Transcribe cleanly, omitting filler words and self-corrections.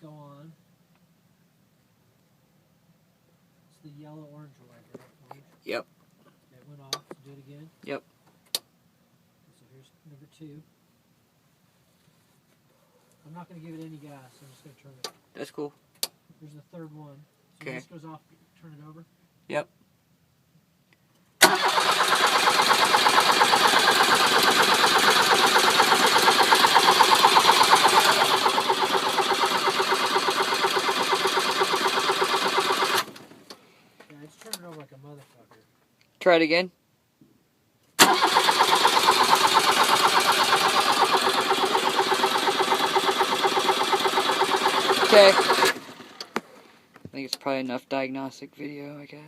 go on. It's the yellow-orange light, right? Orange. Yep. Okay, it went off. So do it again. Yep. So here's number 2. I'm not going to give it any gas. I'm just going to turn it. That's cool. Here's the third one. So Okay. when this goes off, turn it over. Yep. Yeah, it's turning it over like a motherfucker. Try it again. Okay. I think it's probably enough diagnostic video, I guess.